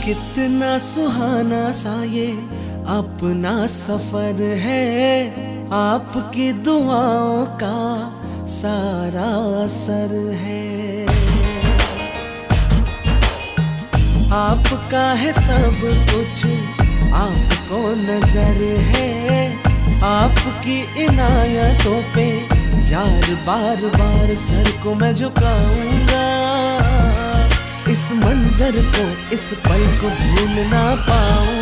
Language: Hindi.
कितना सुहाना सा ये अपना सफर है, आपकी दुआओं का सारा असर है। आपका है सब कुछ, आपको नजर है, आपकी इनायतों पे यार बार बार सर को मैं झुकाऊंगा। इस मंजर को, इस पल को भूल ना पाऊं।